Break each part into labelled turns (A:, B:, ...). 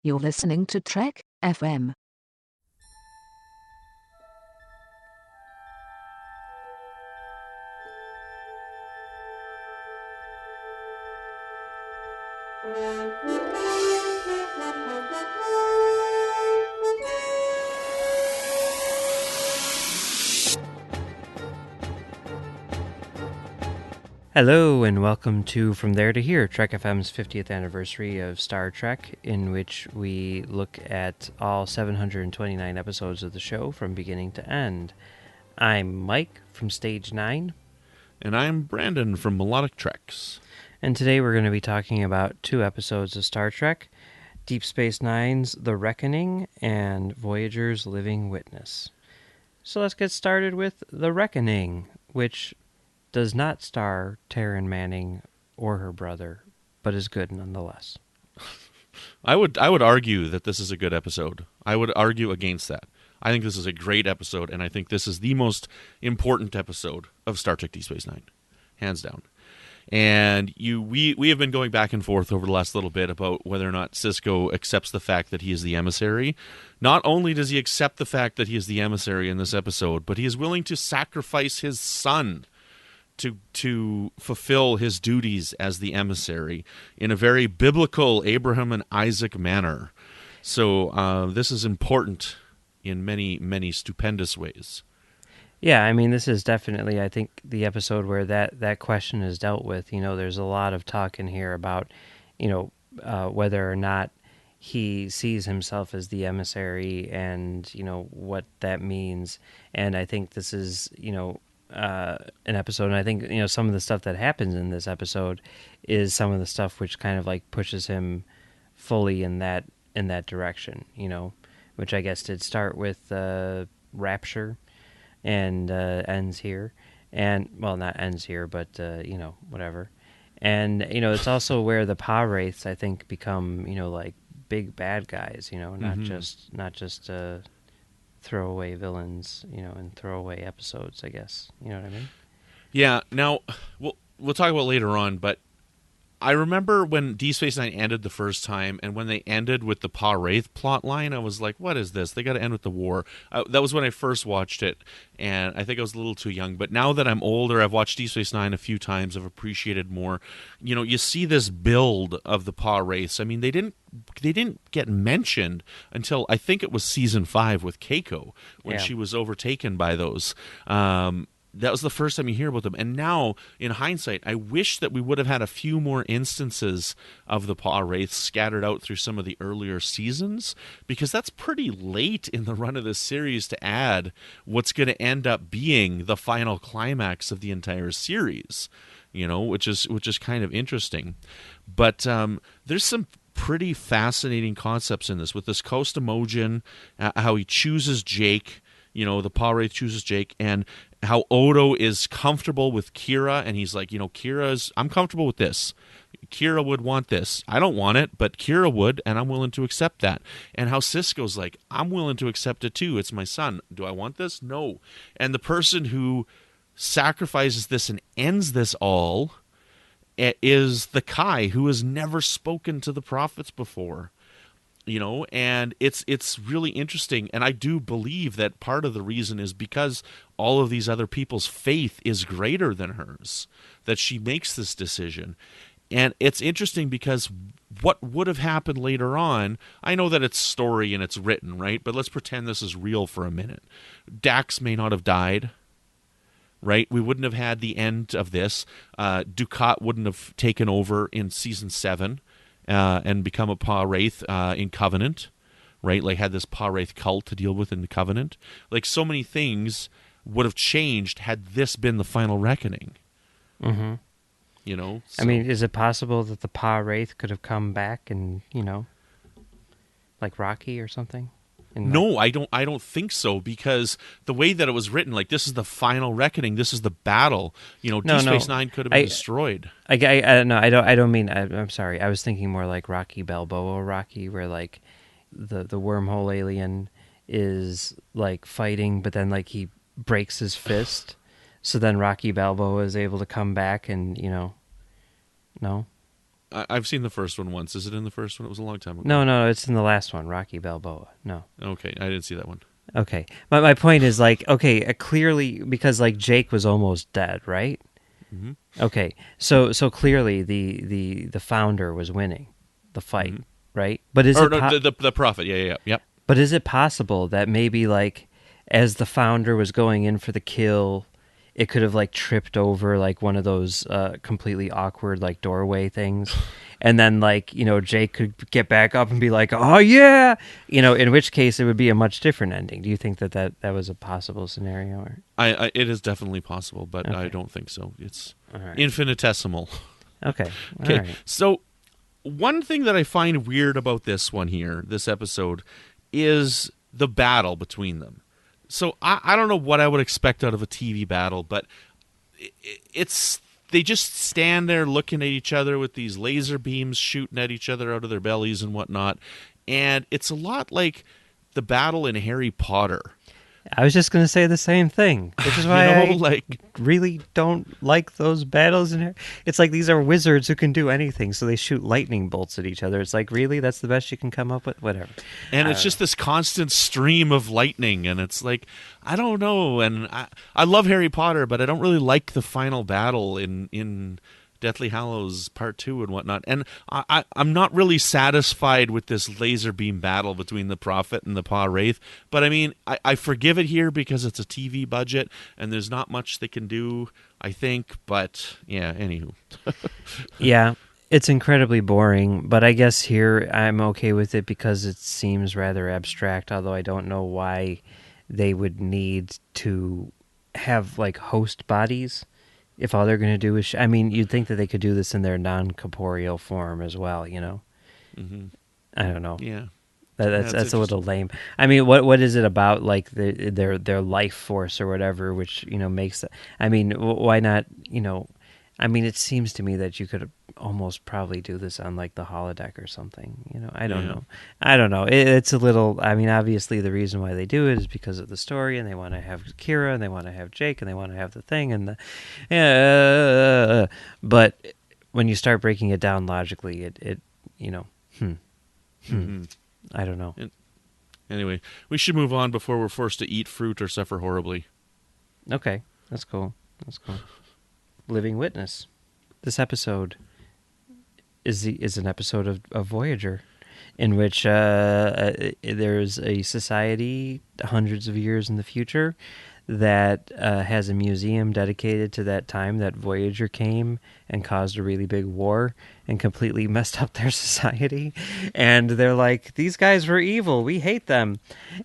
A: You're listening to Trek FM.
B: Hello and welcome to From There to Here, Trek FM's 50th anniversary of Star Trek, in which we look at all 729 episodes of the show from beginning to end. I'm Mike from Stage 9.
C: And I'm Brandon from Melodic Treks.
B: And today we're going to be talking about two episodes of Star Trek, Deep Space Nine's The Reckoning and Voyager's Living Witness. So let's get started with The Reckoning, which does not star Taryn Manning or her brother, but is good nonetheless.
C: I would argue that this is a good episode. I would argue against that. I think this is a great episode, and I think this is the most important episode of Star Trek Deep Space Nine, hands down. And we have been going back and forth over the last little bit about whether or not Sisko accepts the fact that he is the emissary. Not only does he accept the fact that he is the emissary in this episode, but he is willing to sacrifice his son to fulfill his duties as the emissary in a very biblical Abraham and Isaac manner. So this is important in many, many stupendous ways.
B: Yeah, I mean, this is definitely, I think, the episode where that question is dealt with. You know, there's a lot of talk in here about, whether or not he sees himself as the emissary and, what that means. And I think this is, an episode, and I think some of the stuff that happens in this episode is some of the stuff which kind of like pushes him fully in that direction, which I guess did start with Rapture and ends here, and well, not ends here, but whatever. And it's also where the Pa Wraiths, I think, become like big bad guys, not just throwaway villains, and throwaway episodes, I guess. You know what I mean?
C: Yeah. Now, we'll talk about later on, but I remember when Deep Space Nine ended the first time, and when they ended with the Pa Wraith plot line, I was like, what is this? They got to end with the war. That was when I first watched it, and I think I was a little too young. But now that I'm older, I've watched Deep Space Nine a few times, I've appreciated more. You see this build of the Pa Wraiths. I mean, they didn't get mentioned until I think it was season 5 with Keiko, when she was overtaken by those. That was the first time you hear about them. And now, in hindsight, I wish that we would have had a few more instances of the Pa Wraiths scattered out through some of the earlier seasons, because that's pretty late in the run of this series to add what's going to end up being the final climax of the entire series, which is kind of interesting. But there's some pretty fascinating concepts in this, with this Coast Emojin, how he chooses Jake, the Pa Wraith chooses Jake, and how Odo is comfortable with Kira, and he's like, I'm comfortable with this. Kira would want this. I don't want it, but Kira would, and I'm willing to accept that. And how Sisko's like, I'm willing to accept it too. It's my son. Do I want this? No. And the person who sacrifices this and ends this all is the Kai, who has never spoken to the prophets before. And it's really interesting, and I do believe that part of the reason is because all of these other people's faith is greater than hers, that she makes this decision. And it's interesting because what would have happened later on, I know that it's story and it's written, right? But let's pretend this is real for a minute. Dax may not have died, right? We wouldn't have had the end of this. Dukat wouldn't have taken over in season 7. And become a Pa Wraith in Covenant, right? Like, had this Pa Wraith cult to deal with in the Covenant. Like, so many things would have changed had this been the final reckoning.
B: Mm-hmm.
C: So.
B: I mean, is it possible that the Pa Wraith could have come back and, like Rocky or something?
C: No, I don't think so, because the way that it was written, like, this is the final reckoning, this is the battle. Deep Space Nine could have been destroyed.
B: I don't mean. I'm sorry. I was thinking more like Rocky Balboa, where like the wormhole alien is like fighting, but then like he breaks his fist, so then Rocky Balboa is able to come back and no.
C: I've seen the first one once. Is it in the first one? It was a long time ago.
B: No, it's in the last one, Rocky Balboa. No.
C: Okay, I didn't see that one.
B: Okay. My point is like, okay, clearly, because like Jake was almost dead, right?
C: Mm-hmm.
B: Okay. So clearly the founder was winning the fight, right? But is
C: the prophet? Yeah. Yep.
B: But is it possible that maybe like as the founder was going in for the kill, it could have like tripped over like one of those completely awkward like doorway things, and then like, you know, Jake could get back up and be like, oh yeah, you know, in which case it would be a much different ending. Do you think that was a possible scenario? Or?
C: It is definitely possible, but
B: Okay.
C: I don't think so. It's
B: Right.
C: infinitesimal.
B: Okay.
C: Okay,
B: All right.
C: so one thing that I find weird about this episode, is the battle between them. So I don't know what I would expect out of a TV battle, but it's they just stand there looking at each other with these laser beams shooting at each other out of their bellies and whatnot, and it's a lot like the battle in Harry Potter.
B: I was just going to say the same thing, which is why I
C: like
B: really don't like those battles in here. It's like these are wizards who can do anything, so they shoot lightning bolts at each other. It's like, really? That's the best you can come up with? Whatever.
C: And it's just this constant stream of lightning, and it's like, I don't know. And I love Harry Potter, but I don't really like the final battle in Deathly Hallows Part 2 and whatnot. And I'm not really satisfied with this laser beam battle between the Prophet and the Pa Wraith. But I mean, I forgive it here because it's a TV budget, and there's not much they can do, I think. But yeah, anywho.
B: Yeah. It's incredibly boring, but I guess here I'm okay with it because it seems rather abstract, although I don't know why they would need to have like host bodies if all they're going to do is... I mean, you'd think that they could do this in their non-corporeal form as well, you know?
C: Mm-hmm.
B: I don't know.
C: Yeah.
B: That's a little lame. I mean, what is it about like their life force or whatever, which, you know, makes... I mean, why not, you know... I mean, it seems to me that you could almost probably do this on like the holodeck or something. You know, I don't know. It's a little. I mean, obviously the reason why they do it is because of the story, and they want to have Kira, and they want to have Jake, and they want to have the thing, and the. But when you start breaking it down logically, it you know,
C: Mm-hmm.
B: I don't know.
C: Anyway, we should move on before we're forced to eat fruit or suffer horribly.
B: Okay, that's cool. Living Witness. This episode is an episode of Voyager, in which there's a society hundreds of years in the future that has a museum dedicated to that time that Voyager came and caused a really big war and completely messed up their society. And they're like, these guys were evil, we hate them.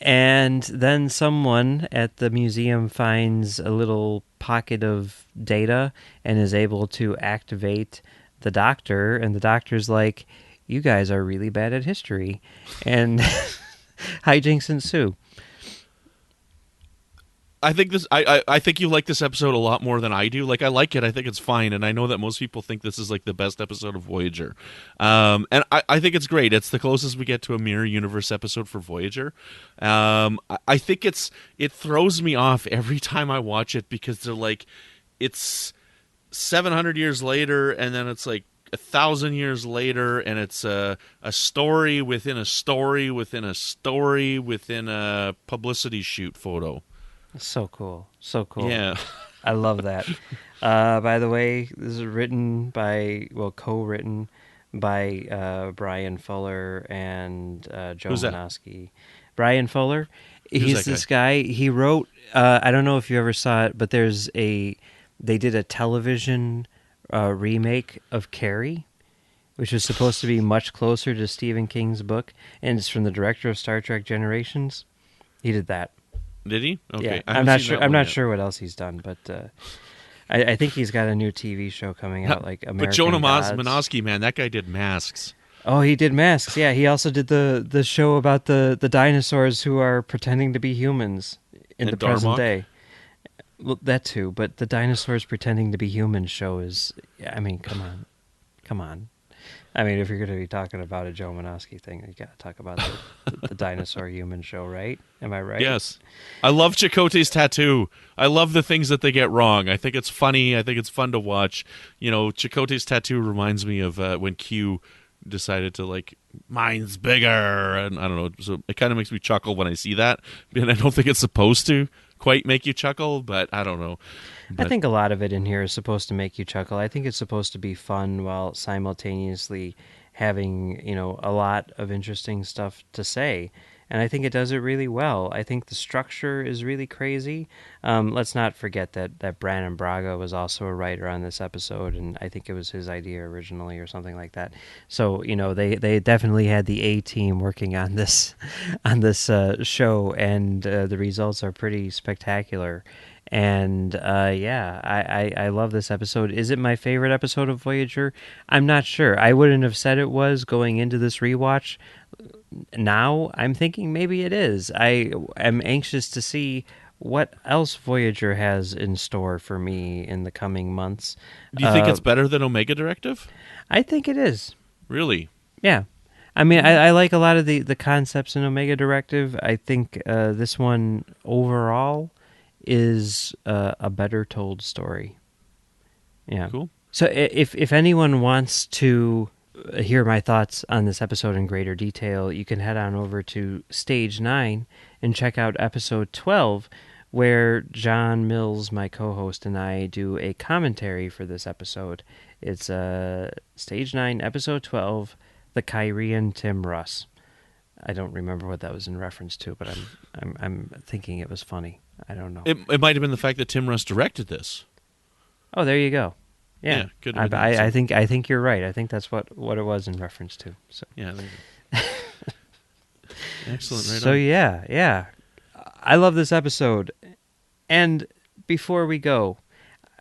B: And then someone at the museum finds a little pocket of data and is able to activate the doctor, and the doctor's like, you guys are really bad at history. And hijinks ensue.
C: I think I think you like this episode a lot more than I do. Like, I like it. I think it's fine, and I know that most people think this is like the best episode of Voyager. And I think it's great. It's the closest we get to a mirror universe episode for Voyager. I think it throws me off every time I watch it because they're like, it's 700 years later, and then it's like 1,000 years later, and it's a story within a story within a story within a publicity shoot photo.
B: So cool.
C: Yeah.
B: I love that. By the way, this is co-written by Bryan Fuller and Joe
C: Who's that?
B: Menosky. Bryan Fuller,
C: Who's
B: he's
C: that
B: this guy. He wrote, I don't know if you ever saw it, but they did a television remake of Carrie, which was supposed to be much closer to Stephen King's book, and it's from the director of Star Trek Generations. He did that.
C: Did he? Okay.
B: Yeah,
C: I
B: I'm
C: haven't
B: not
C: seen
B: sure.
C: that
B: I'm
C: one
B: not
C: yet.
B: sure what else he's done, but I think he's got a new TV show coming out, like American
C: But Joe
B: Gods.
C: Menosky, man, that guy did Masks.
B: Oh, he did Masks. Yeah, he also did the show about the dinosaurs who are pretending to be humans in
C: And
B: the present
C: Darmok?
B: day. Well, that too, but the dinosaurs pretending to be humans show is. I mean, come on. I mean, if you're going to be talking about a Joe Menosky thing, you got to talk about the Dinosaur Human show, right? Am I right?
C: Yes. I love Chakotay's tattoo. I love the things that they get wrong. I think it's funny. I think it's fun to watch. Chakotay's tattoo reminds me of when Q decided to, like, mine's bigger. And I don't know. So it kind of makes me chuckle when I see that. And I don't think it's supposed to quite make you chuckle, but I don't know.
B: I think a lot of it in here is supposed to make you chuckle. I think it's supposed to be fun while simultaneously having, a lot of interesting stuff to say. And I think it does it really well. I think the structure is really crazy. Let's not forget that Brandon Braga was also a writer on this episode, and I think it was his idea originally or something like that. So, they definitely had the A-team working on this show, and the results are pretty spectacular. And I love this episode. Is it my favorite episode of Voyager? I'm not sure. I wouldn't have said it was going into this rewatch. Now I'm thinking maybe it is. I am anxious to see what else Voyager has in store for me in the coming months.
C: Do you think it's better than Omega Directive?
B: I think it is.
C: Really?
B: Yeah. I mean, I like a lot of the concepts in Omega Directive. I think this one overall is a better told story. Yeah.
C: Cool.
B: So if anyone wants to hear my thoughts on this episode in greater detail, you can head on over to Stage 9 and check out episode 12, where John Mills, my co-host, and I do a commentary for this episode. It's Stage 9, episode 12, The Kyrian Tim Russ. I don't remember what that was in reference to, but I'm thinking it was funny. I don't know.
C: It might have been the fact that Tim Russ directed this.
B: Oh, there you go. Yeah,
C: good.
B: I think you're right. I think that's what it was in reference to. So
C: yeah, excellent. Right
B: so
C: on.
B: yeah, I love this episode. And before we go,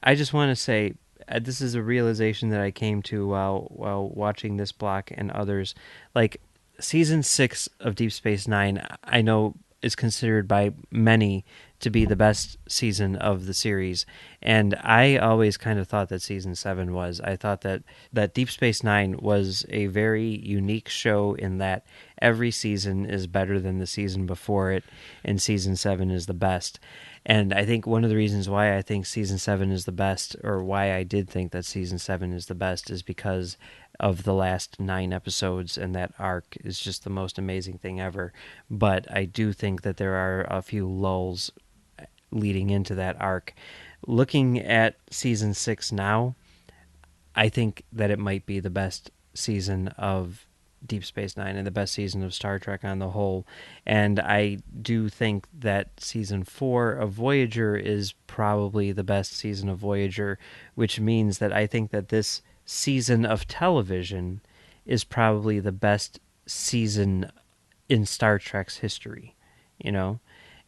B: I just want to say this is a realization that I came to while watching this block and others. Like season 6 of Deep Space Nine, I know is considered by many to be the best season of the series, and I always kind of thought that season 7 was. I thought that Deep Space Nine was a very unique show in that every season is better than the season before it, and season 7 is the best. And I think one of the reasons why I think season 7 is the best, or why I did think that season 7 is the best, is because of the last 9 episodes, and that arc is just the most amazing thing ever. But I do think that there are a few lulls leading into that arc. Looking at season 6 now, I think that it might be the best season of Deep Space Nine and the best season of Star Trek on the whole. And I do think that season 4 of Voyager is probably the best season of Voyager, which means that I think that this season of television is probably the best season in Star Trek's history,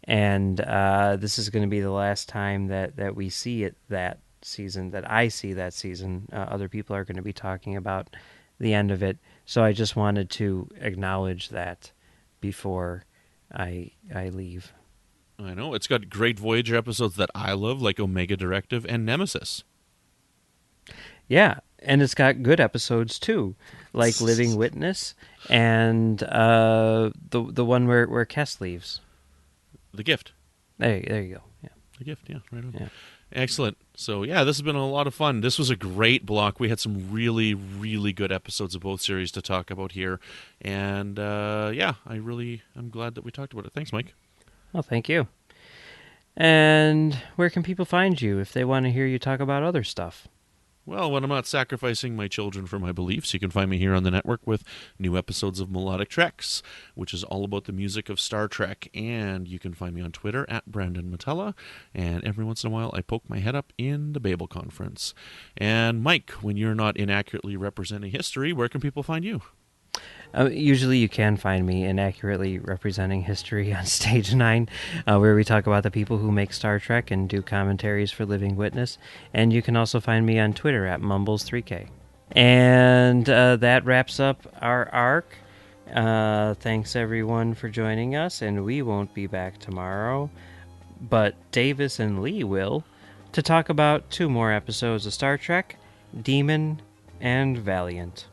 B: and this is going to be the last time that we see it that season, that I see that season. Other people are going to be talking about the end of it, so I just wanted to acknowledge that before I leave.
C: I know it's got great Voyager episodes that I love, like Omega Directive and Nemesis.
B: Yeah, and it's got good episodes too, like Living Witness and the one where Kes leaves.
C: The Gift.
B: There you go. Yeah.
C: The Gift, yeah, right on.
B: Yeah.
C: Excellent. So, yeah, this has been a lot of fun. This was a great block. We had some really, really good episodes of both series to talk about here. And, I'm glad that we talked about it. Thanks, Mike.
B: Well, thank you. And where can people find you if they want to hear you talk about other stuff?
C: Well, when I'm not sacrificing my children for my beliefs, you can find me here on the network with new episodes of Melodic Treks, which is all about the music of Star Trek. And you can find me on Twitter at Brandon-Mutala. And every once in a while, I poke my head up in the Babel Conference. And Mike, when you're not inaccurately representing history, where can people find you?
B: Usually you can find me inaccurately representing history on Stage 9, where we talk about the people who make Star Trek and do commentaries for Living Witness. And you can also find me on Twitter at Mumbles3K. And that wraps up our arc. Thanks, everyone, for joining us. And we won't be back tomorrow, but Davis and Lee will, to talk about 2 more episodes of Star Trek, Demon and Valiant.